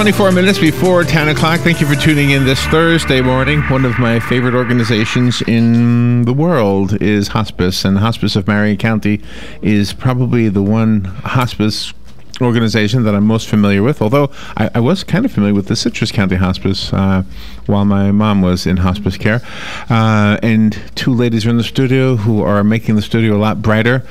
24 minutes before 10 o'clock. Thank you for tuning in this Thursday morning. One of my favorite organizations in the world is Hospice, and Hospice of Marion County is probably the one hospice organization that I'm most familiar with, although I was kind of familiar with the Citrus County Hospice while my mom was in hospice care. And two ladies are in the studio who are making the studio a lot brighter.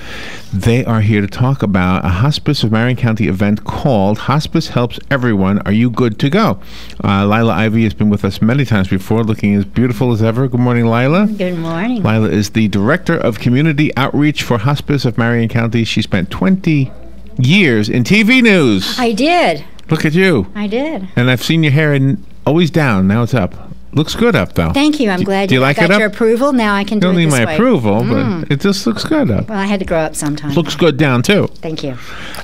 They are here to talk about a Hospice of Marion County event called Hospice Helps Everyone. Are you good to go? Lila Ivey has been with us many times before, looking as beautiful as ever. Good morning, Lila. Good morning. Lila is the Director of Community Outreach for Hospice of Marion County. She spent 20 years in TV news. I did. Look at you. I did. And I've seen your hair always down. Now it's up. Looks good up, though. Thank you. I'm glad you like got your approval. Now I can do it this way. You don't need my approval, but it just looks good up. Well, I had to grow up sometime. Looks good down, too. Thank you.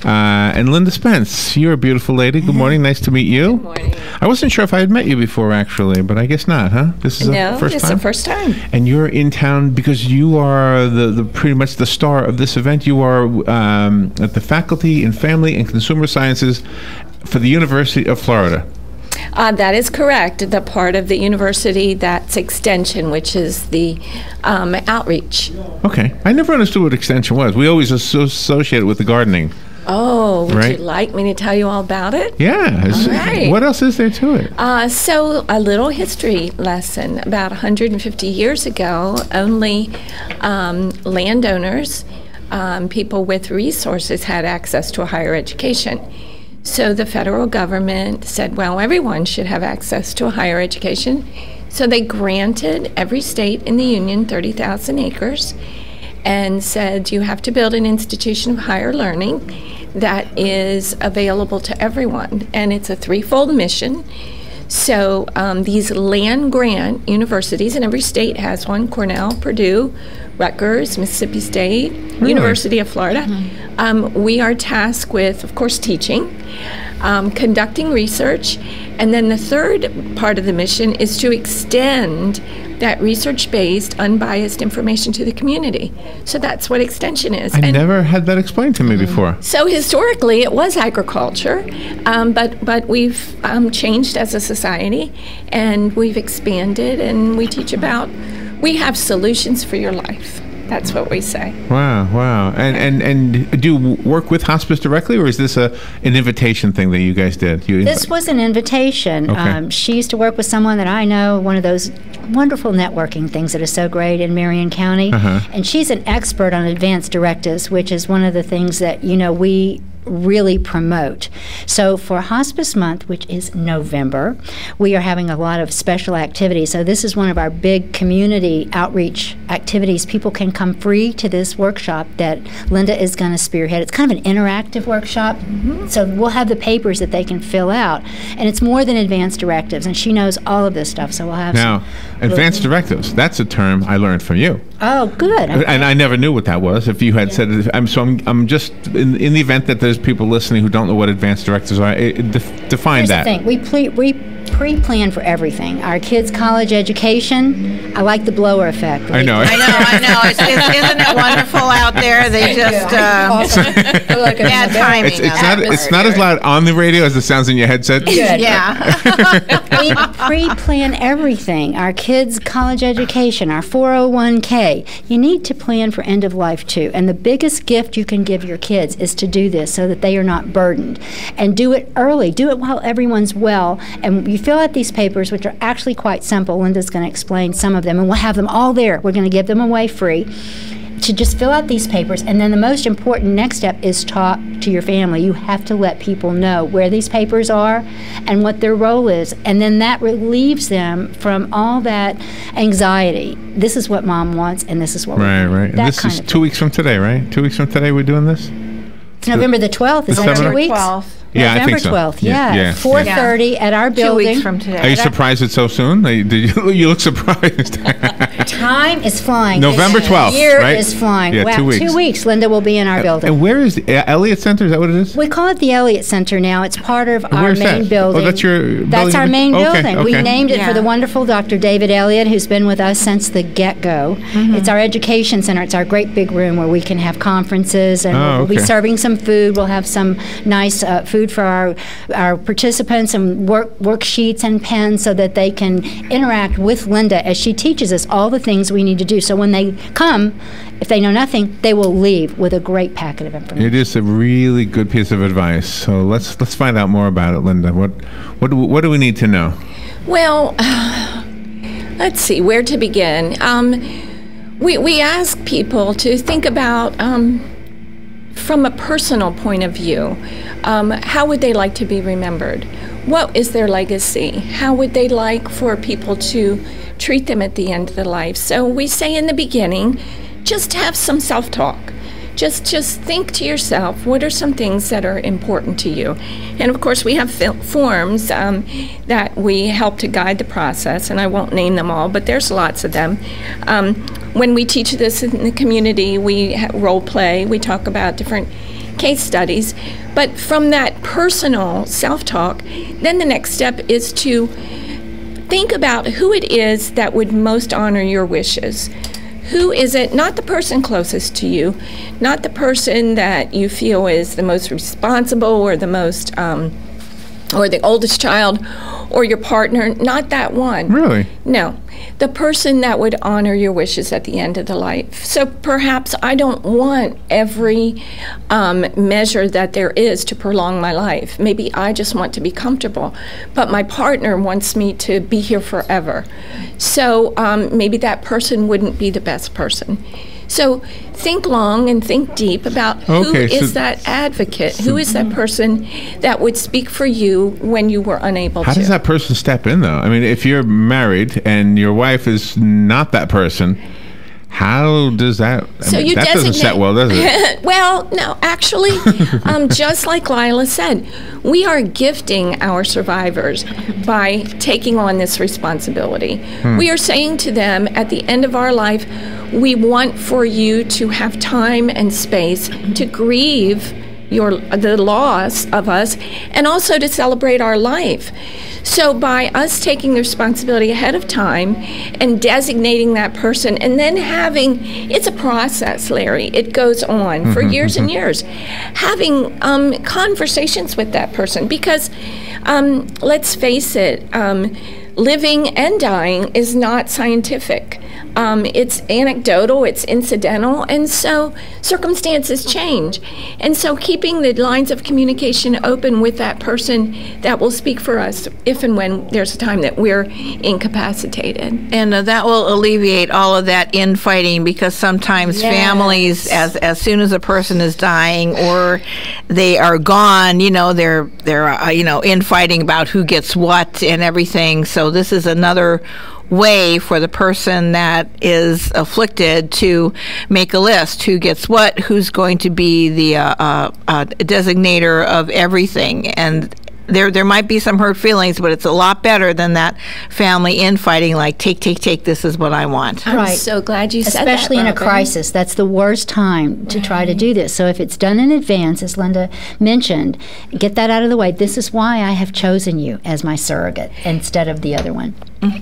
And Lynda Spence, you're a beautiful lady. Good morning. Nice to meet you. Good morning. I wasn't sure if I had met you before, actually, but I guess not, huh? This is No, the first this time? is the first time. And you're in town because you are the pretty much the star of this event. You are at the Faculty in Family and Consumer Sciences for the University of Florida. That is correct. The part of the university that's extension, which is the outreach. Okay. I never understood what extension was. We always associate it with the gardening. Oh, would Right. you like me to tell you all about it? Yeah. All right. What else is there to it? So a little history lesson. About 150 years ago, only landowners, people with resources had access to a higher education. So the federal government said, well, everyone should have access to a higher education. So they granted every state in the union 30,000 acres and said you have to build an institution of higher learning that is available to everyone. And it's a threefold mission. So these land grant universities, and every state has one, Cornell, Purdue, Rutgers, Mississippi State, Really? University of Florida. We are tasked with, of course, teaching, conducting research, and then the third part of the mission is to extend that research-based, unbiased information to the community. So that's what extension is. I never had that explained to me before. So historically, it was agriculture, but we've changed as a society, and we've expanded, and we teach about, we have solutions for your life. That's what we say. Wow. And do you work with hospice directly, or is this an invitation thing that you guys did? This was an invitation. Okay. She used to work with someone that I know, one of those wonderful networking things that is so great in Marion County. And she's an expert on advanced directives, which is one of the things that, we really promote. So for Hospice Month, which is November, we are having a lot of special activities. So this is one of our big community outreach activities. People can come free to this workshop that Lynda is going to spearhead. It's kind of an interactive workshop. So we'll have the papers that they can fill out. And it's more than advanced directives, and she knows all of this stuff. So we'll have now, advanced directives, that's a term I learned from you. Oh, good. Okay. And I never knew what that was. If you had said it, I'm just in the event that there's people listening who don't know what advanced directives are. Define Here's that. the thing. We pre-plan for everything. Our kids' college education. I like the blower effect. I know. I know. Isn't it wonderful out there? They just bad timing. It's not as loud on the radio as it sounds in your headset. Good. Yeah. We pre-plan everything. Our kids' college education, our 401k. You need to plan for end of life too. And the biggest gift you can give your kids is to do this so that they are not burdened. And do it early. Do it while everyone's well. And you fill out these papers, which are actually quite simple. Lynda's going to explain some of them, and we'll have them all there. We're going to give them away free. To just fill out these papers, and then the most important next step is talk to your family. You have to let people know where these papers are and what their role is, and then that relieves them from all that anxiety. This is what mom wants, and this is what we want. Right. And this is 2 weeks from today, right? 2 weeks from today we're doing this? It's November the 12th. Is that 2 weeks? 12th. Yeah, November I think so. 12th, Yeah. 4:30 at our building. 2 weeks from today. Are you surprised it's so soon? You look surprised. Time is flying. November 12th, Year right? is flying. Yeah, wow, 2 weeks. 2 weeks. Lynda will be in our building. And where is the Elliot Center? Is that what it is? We call it the Elliot Center now. It's part of our Where's main that? building. Oh, that's your building? That's our main building. We Okay. named it for Yeah. the wonderful Dr. David Elliot, who's been with us since the get-go. It's our education center. It's our great big room where we can have conferences, and we'll be okay. serving some food. We'll have some nice food for our participants and worksheets and pens so that they can interact with Lynda as she teaches us all the things we need to do. So when they come, if they know nothing, they will leave with a great packet of information. It is a really good piece of advice. So let's find out more about it, Lynda. What do we need to know? Well, let's see where to begin. We ask people to think about, from a personal point of view, how would they like to be remembered? What is their legacy? How would they like for people to treat them at the end of their life? So we say in the beginning, just have some self-talk. Just think to yourself, what are some things that are important to you? And of course, we have forms that we help to guide the process, and I won't name them all, but there's lots of them. When we teach this in the community, we role play, we talk about different case studies, but from that personal self-talk, then the next step is to think about who it is that would most honor your wishes. Who is it? Not the person closest to you, not the person that you feel is the most responsible or the most, or the oldest child, or your partner. Not that one. Really? No, the person that would honor your wishes at the end of the life. So perhaps I don't want every measure that there is to prolong my life. Maybe I just want to be comfortable, but my partner wants me to be here forever. So maybe that person wouldn't be the best person. So think long and think deep about who is that advocate, who is that person that would speak for you when you were unable to. How does that person step in, though? I mean, if you're married and your wife is not that person, how does that? So you that doesn't set well, does it? Well, no, actually, just like Lila said, we are gifting our survivors by taking on this responsibility. We are saying to them, at the end of our life, we want for you to have time and space to grieve the loss of us, and also to celebrate our life. So by us taking the responsibility ahead of time and designating that person, and then having, it's a process, Larry, it goes on for years and years, having conversations with that person, because let's face it, living and dying is not scientific. It's anecdotal, it's incidental, and so circumstances change. And so keeping the lines of communication open with that person that will speak for us if and when there's a time that we're incapacitated. And that will alleviate all of that infighting, because sometimes families, as soon as a person is dying or they are gone, they're infighting about who gets what and everything. So this is another way for the person that is afflicted to make a list: who gets what, who's going to be the designator of everything. And there might be some hurt feelings, but it's a lot better than that family infighting, like, take, this is what I want. I'm Right. so glad you said that, Especially in a Robin. crisis. That's the worst time to try to do this. So if it's done in advance, as Lynda mentioned, get that out of the way. This is why I have chosen you as my surrogate instead of the other one.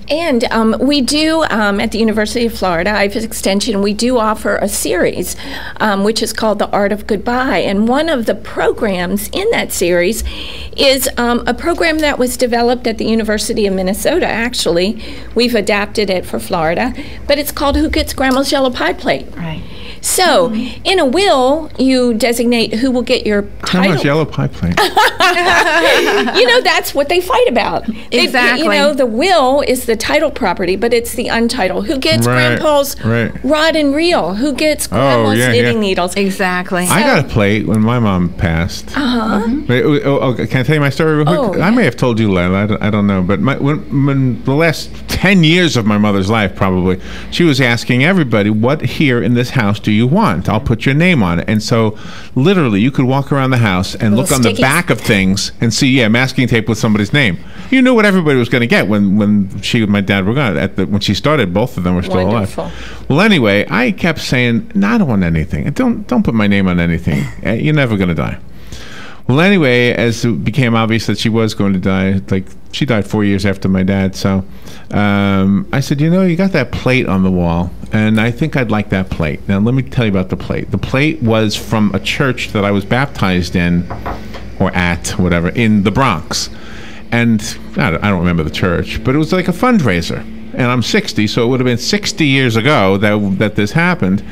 And we do, at the University of Florida, Ivey Extension, we do offer a series, which is called The Art of Goodbye. And one of the programs in that series is a program that was developed at the University of Minnesota, actually. We've adapted it for Florida. But it's called Who Gets Grandma's Yellow Pie Plate? Right. So, in a will, you designate who will get your title. Grandma's yellow pie plate. That's what they fight about. Exactly. The will is the title property, but it's the untitled. Who gets Right, Grandpa's right. rod and reel? Who gets Grandma's knitting needles? Exactly. I got a plate when my mom passed. Can I tell you my story real quick? I may have told you, Lila. I don't know. But when the last 10 years of my mother's life, probably, she was asking everybody, what here in this house do you want? I'll put your name on it. And so, literally, you could walk around the house and look on the stickies. back of things and see, masking tape with somebody's name. You knew what everybody was going to get when she and my dad were gone. When she started, both of them were still Wonderful. alive. Well, anyway, I kept saying, no, I don't want anything. Don't put my name on anything. You're never going to die. Well, anyway, as it became obvious that she was going to die, like she died 4 years after my dad, so I said, you got that plate on the wall, and I think I'd like that plate. Now, let me tell you about the plate. The plate was from a church that I was baptized in, or at, whatever, in the Bronx. And I don't remember the church, but it was like a fundraiser. And I'm 60, so it would have been 60 years ago that this happened.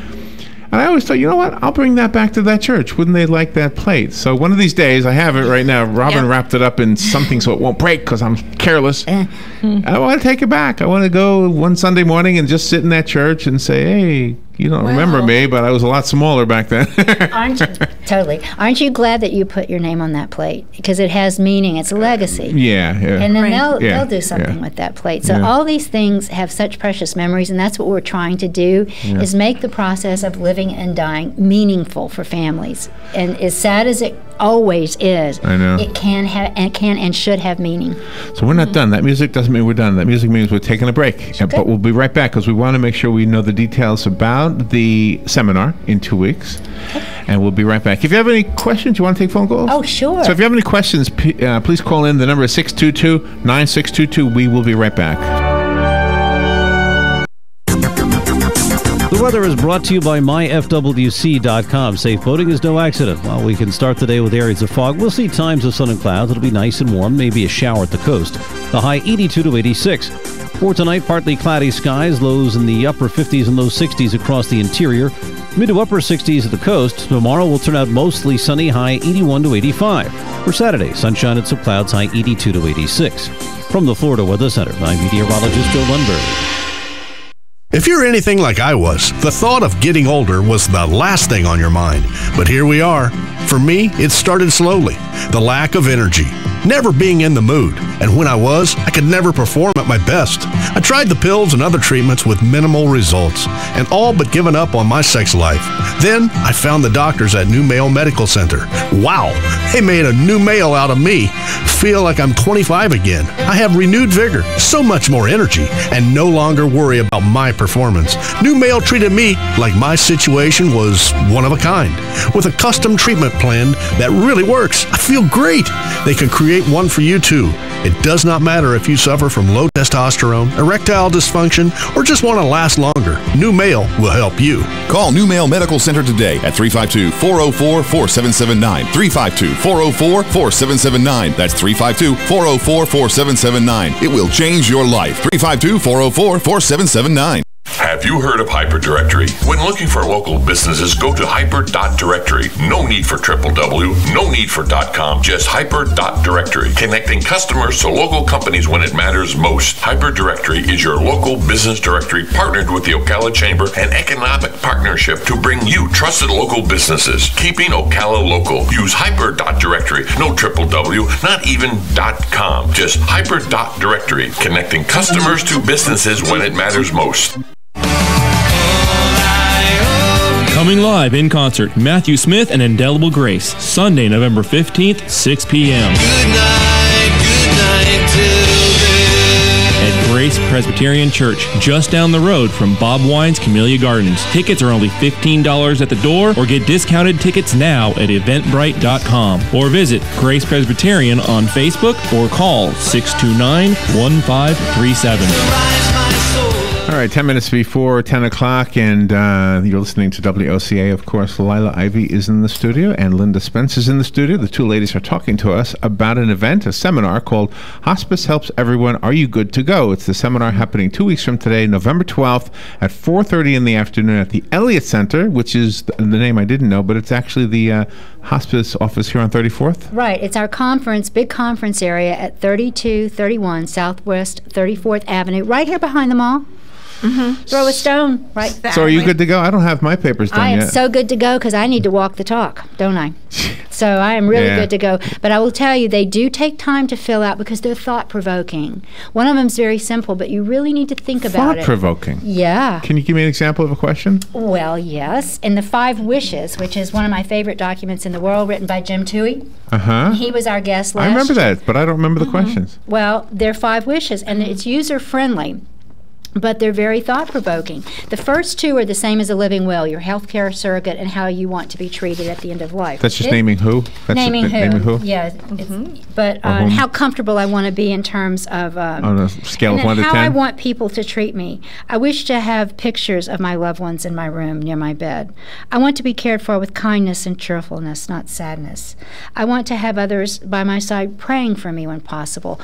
And I always thought, you know what? I'll bring that back to that church. Wouldn't they like that plate? So one of these days, I have it right now. Robin wrapped it up in something so it won't break because I'm careless. I want to take it back. I want to go one Sunday morning and just sit in that church and say, hey, you don't remember me, but I was a lot smaller back then. Aren't you? Totally. Aren't you glad that you put your name on that plate? Because it has meaning. It's a legacy. Yeah. And then they'll do something with that plate. So all these things have such precious memories, and that's what we're trying to do, is make the process of living and dying meaningful for families. And as sad as it always is, I know. it can and should have meaning. So we're not done. That music doesn't mean we're done. That music means we're taking a break. But we'll be right back because we want to make sure we know the details about the seminar in 2 weeks. And we'll be right back. If you have any questions, you want to take phone calls? Oh, sure. So if you have any questions, please call in. The number is 622-9622. We will be right back. The weather is brought to you by myfwc.com. Safe boating is no accident. Well, we can start the day with areas of fog. We'll see times of sun and clouds. It'll be nice and warm, maybe a shower at the coast. The high 82 to 86. For tonight, partly cloudy skies, lows in the upper 50s and low 60s across the interior. Mid to upper 60s at the coast. Tomorrow will turn out mostly sunny, high 81 to 85. For Saturday, sunshine and some clouds, high 82 to 86. From the Florida Weather Center, I'm meteorologist Joe Lundberg. If you're anything like I was, the thought of getting older was the last thing on your mind. But here we are. For me, it started slowly. The lack of energy, never being in the mood. And when I was, I could never perform at my best. I tried the pills and other treatments with minimal results, and all but given up on my sex life. Then I found the doctors at New Male Medical Center. Wow, they made a new male out of me. Feel like I'm 25 again. I have renewed vigor, so much more energy, and no longer worry about my performance. New Male treated me like my situation was one of a kind, with a custom treatment plan that really works. I feel great. They can create one for you too. It does not matter if you suffer from low testosterone, erectile dysfunction, or just want to last longer. New Male will help you. Call New Male Medical Center today at 352-404-4779. 352-404-4779. That's 352-404-4779. It will change your life. 352-404-4779. Have you heard of Hyperdirectory? When looking for local businesses, go to hyper.directory. No need for www, no need for .com, just hyper.directory. Connecting customers to local companies when it matters most. Hyperdirectory is your local business directory partnered with the Ocala Chamber and Economic Partnership to bring you trusted local businesses. Keeping Ocala local. Use hyper.directory. No www, not even .com, just hyper.directory. Connecting customers to businesses when it matters most. Coming live in concert, Matthew Smith and Indelible Grace, Sunday, November 15th, 6 p.m. Good night till then. At Grace Presbyterian Church, just down the road from Bob Wine's Camellia Gardens. Tickets are only $15 at the door, or get discounted tickets now at eventbrite.com. Or visit Grace Presbyterian on Facebook or call 629-1537. All right, 10 minutes before 10 o'clock, and you're listening to WOCA, of course. Lila Ivey is in the studio, and Lynda Spence is in the studio. The two ladies are talking to us about an event, a seminar called Hospice Helps Everyone. Are You Good to Go? It's the seminar happening 2 weeks from today, November 12th at 4:30 in the afternoon at the Elliot Center, which is the name I didn't know, but it's actually the hospice office here on 34th. Right. It's our conference, big conference area at 3231 Southwest 34th Avenue, right here behind the mall. throw a stone, right? So are you good to go? I don't have my papers done I am yet. so good to go because I need to walk the talk, don't I? So I am really Yeah. good to go. But I will tell you, they do take time to fill out because they're thought-provoking. One of them's very simple, but you really need to think about it. Thought-provoking. Yeah. Can you give me an example of a question? Well, yes. In the 5 Wishes, which is one of my favorite documents in the world, written by Jim Toohey. Uh-huh. He was our guest last I remember year. that, but I don't remember the questions. Well, they're 5 wishes, and it's user-friendly, but they're very thought-provoking. The first 2 are the same as a living will, your healthcare surrogate and how you want to be treated at the end of life. That's just naming who? That's Naming who. Naming who? Yeah. But whom. how comfortable I want to be in terms of... On a scale and of 1 to then 10? how I want people to treat me. I wish to have pictures of my loved ones in my room near my bed. I want to be cared for with kindness and cheerfulness, not sadness. I want to have others by my side praying for me when possible.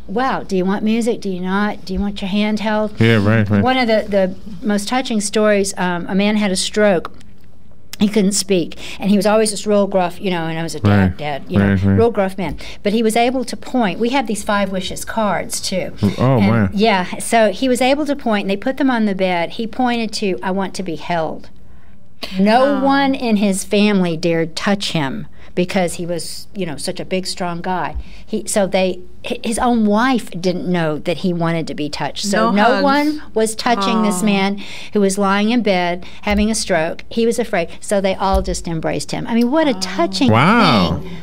Wow, do you want music? Do you not? Do you want your hand held? Yeah, right. One of the most touching stories, a man had a stroke. He couldn't speak, and he was always just real gruff, and I was a dad, real gruff man. But he was able to point. We have these 5 Wishes cards, too. Oh, wow. Yeah, so he was able to point, and they put them on the bed. He pointed to, I want to be held. No one in his family dared touch him because he was, such a big, strong guy. His own wife didn't know that he wanted to be touched. So no one was touching this man who was lying in bed having a stroke. He was afraid. So they all just embraced him. I mean, what a touching thing.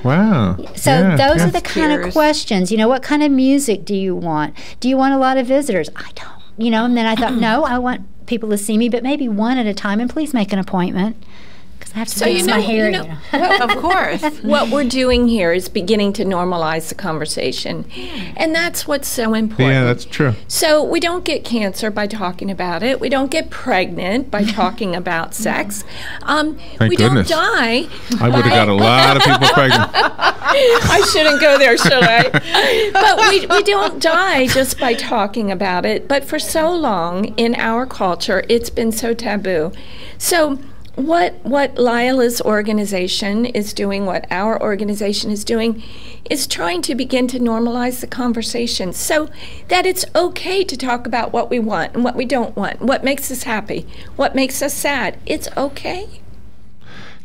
Wow. So those are the kind of questions. What kind of music do you want? Do you want a lot of visitors? I don't. And then I thought, no, I want people to see me, but maybe 1 at a time, and please make an appointment. I have to fix my hair. Of course. What we're doing here is beginning to normalize the conversation. And that's what's so important. Yeah, that's true. So we don't get cancer by talking about it. We don't get pregnant by talking about sex. Thank we goodness. don't die. I would have got a lot of people pregnant. I shouldn't go there, should I? But we don't die just by talking about it. But for so long in our culture, it's been so taboo. So what Lila's organization is doing, what our organization is doing, is trying to begin to normalize the conversation so that it's okay to talk about what we want and what we don't want, what makes us happy, what makes us sad. It's okay.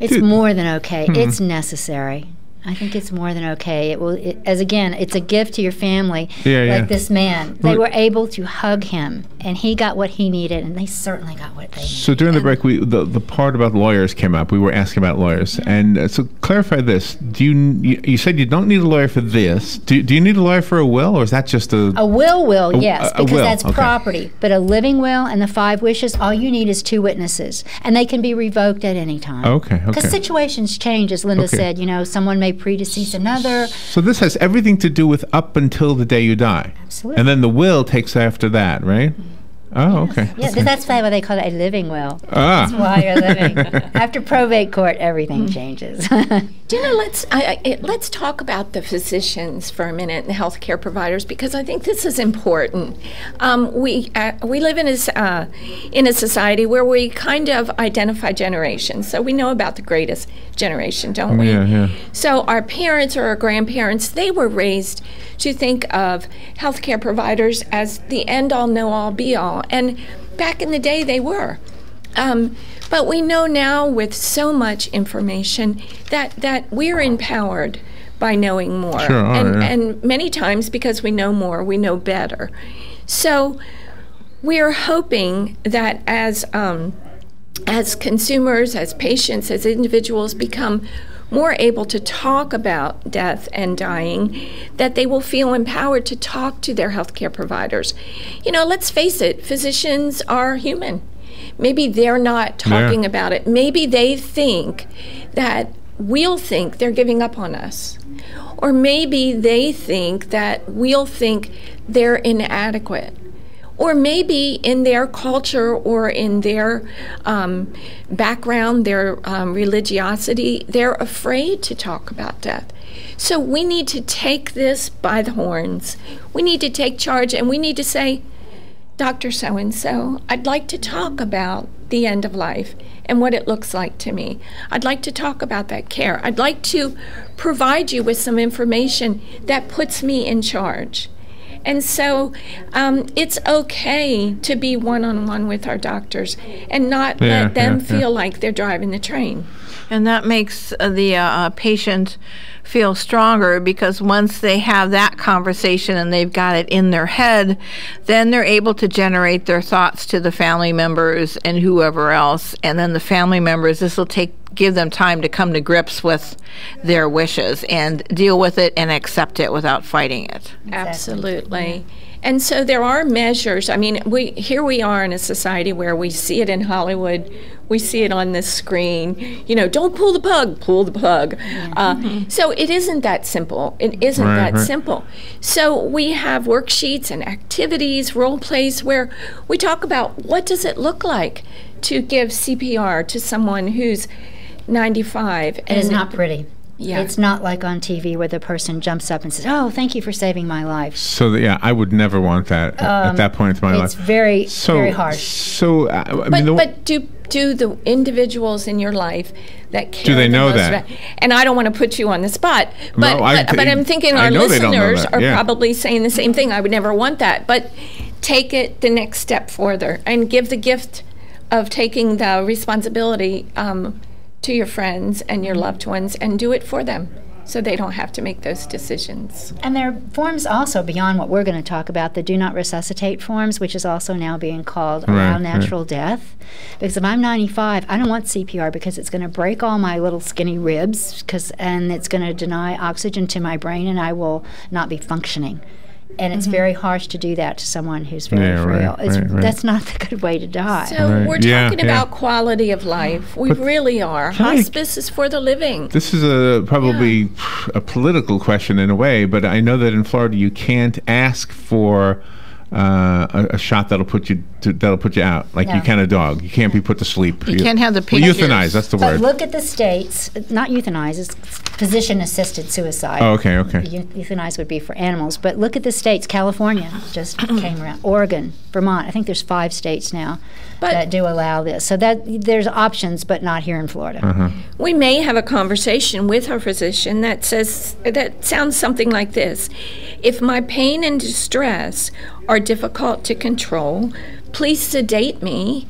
It's more than okay. It's necessary. I think it's more than okay. It's a gift to your family. Like this man, they were able to hug him, and he got what he needed, and they certainly got what they needed. So during the break, the part about lawyers came up. We were asking about lawyers, and so clarify this: do you said you don't need a lawyer for this? Do you need a lawyer for a will, or is that just a will? Yes, because will, that's property. But a living will and the 5 wishes, all you need is 2 witnesses, and they can be revoked at any time. Okay. Because situations change, as Lynda said. Someone may predecease another. So this has everything to do with up until the day you die. Absolutely. And then the will takes after that, right? Oh, okay. Yeah, that's why they call it a living will. Ah. That's why you're living. After probate court, everything changes. Let's talk about the physicians for a minute and the healthcare providers, because I think this is important. We live in a society where we kind of identify generations. So we know about the greatest generation, don't we? Yeah. So our parents or our grandparents, they were raised to think of healthcare providers as the end-all, know-all, be-all. And back in the day, they were. But we know now with so much information that we're empowered by knowing more. Sure, and many times, because we know more, we know better. So we're hoping that as consumers, as patients, as individuals become more able to talk about death and dying, that they will feel empowered to talk to their healthcare providers. Let's face it, physicians are human. Maybe they're not talking about it. Maybe they think that we'll think they're giving up on us. Or maybe they think that we'll think they're inadequate. Or maybe in their culture or in their background, their religiosity, they're afraid to talk about death. So we need to take this by the horns. We need to take charge, and we need to say, Dr. So-and-so, I'd like to talk about the end of life and what it looks like to me. I'd like to talk about that care. I'd like to provide you with some information that puts me in charge. And so it's okay to be one-on-one with our doctors and not let them feel like they're driving the train. And that makes the patient feel stronger, because once they have that conversation and they've got it in their head, then they're able to generate their thoughts to the family members and whoever else. And then the family members, this will give them time to come to grips with their wishes and deal with it and accept it without fighting it. Absolutely. And so there are measures. I mean, here we are in a society where we see it in Hollywood, we see it on the screen. You know, don't pull the plug, pull the plug. So it isn't that simple. It isn't that simple. So we have worksheets and activities, role plays, where we talk about what does it look like to give CPR to someone who's 95. It is not pretty. Yeah. It's not like on TV where the person jumps up and says, "Oh, thank you for saving my life." So I would never want that at that point in my life. It's very harsh. So but do the individuals in your life that care, do they know that? About, and I don't want to put you on the spot, but I'm thinking our listeners are probably saying the same thing. I would never want that, but take it the next step further and give the gift of taking the responsibility to your friends and your loved ones, and do it for them so they don't have to make those decisions. And there are forms also beyond what we're going to talk about, the do not resuscitate forms, which is also now being called allow natural death. Because if I'm 95, I don't want CPR because it's going to break all my little skinny ribs, and it's going to deny oxygen to my brain, and I will not be functioning. And it's very harsh to do that to someone who's very frail. That's not the good way to die. So we're talking about quality of life. We really are. Hospice is for the living. This is probably a political question in a way, but I know that in Florida you can't ask for a shot that'll put you out, like you can a dog. You can't be put to sleep. You can't have the pictures. Euthanize, that's the word. But look at the states, not euthanize, it's physician-assisted suicide. Oh, okay. Euthanize would be for animals. But look at the states. California just came around. Oregon, Vermont. I think there's 5 states now that do allow this. So that there's options, but not here in Florida. We may have a conversation with our physician that sounds something like this. If my pain and distress are difficult to control, please sedate me.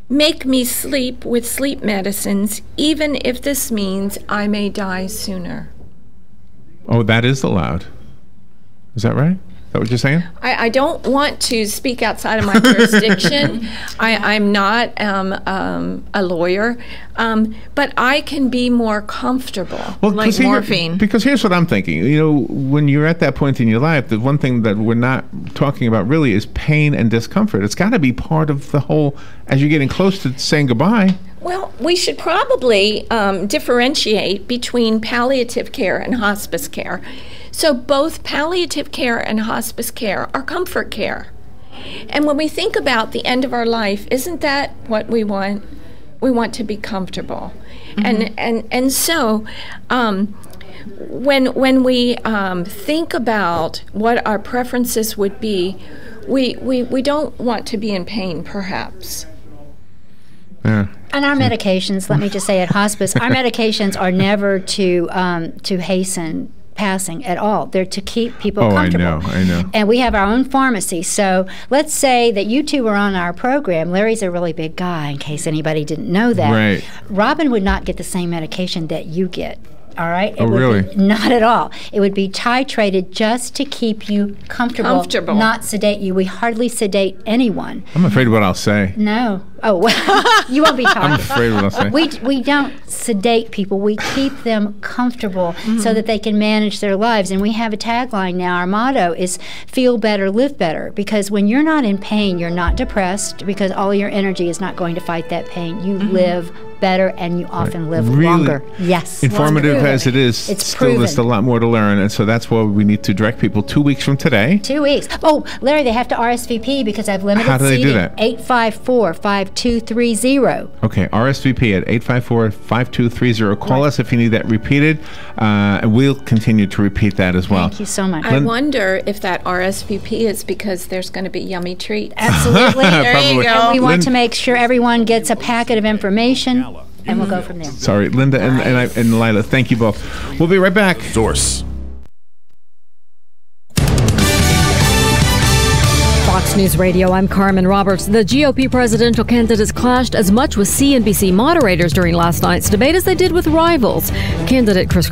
Make me sleep with sleep medicines, even if this means I may die sooner. Oh, that is allowed. Is that right? Is that what you're saying? I don't want to speak outside of my jurisdiction. I'm not a lawyer, but I can be more comfortable. Well, like morphine. Because here's what I'm thinking. You know, when you're at that point in your life, the one thing that we're not talking about really is pain and discomfort. It's got to be part of the whole, as you're getting close to saying goodbye. Well, we should probably differentiate between palliative care and hospice care. So both palliative care and hospice care are comfort care. And when we think about the end of our life, isn't that what we want? We want to be comfortable. And so when we think about what our preferences would be, we don't want to be in pain, perhaps. And our medications, let me just say at hospice, our medications are never to hasten passing at all. They're to keep people comfortable. I know. And we have our own pharmacy. So let's say that you two were on our program. Larry's a really big guy, in case anybody didn't know that. Right. Robin would not get the same medication that you get. All right? Really? Not at all. It would be titrated just to keep you comfortable, not sedate you. We hardly sedate anyone. I'm afraid of what I'll say. No. Oh, well, you won't be talking. I'm afraid of what I'll say. We don't sedate people. We keep them comfortable so that they can manage their lives. And we have a tagline now. Our motto is feel better, live better. Because when you're not in pain, you're not depressed, because all your energy is not going to fight that pain. You live better, and you often live longer. Yes. Informative as it is, there's a lot more to learn, and so that's why we need to direct people 2 weeks from today. 2 weeks. Oh, Larry, they have to RSVP because I've limited seating. How do they do that? 854-5230. Okay, RSVP at 854-5230. Call us if you need that repeated, and we'll continue to repeat that as well. Thank you so much. I wonder if that RSVP is because there's going to be yummy treats. Absolutely. There you go. And we want to make sure everyone gets a packet of information. And we'll go from there. Sorry, Lynda and Lila, thank you both. We'll be right back. Source. Fox News Radio, I'm Carmen Roberts. The GOP presidential candidates clashed as much with CNBC moderators during last night's debate as they did with rivals. Candidate Chris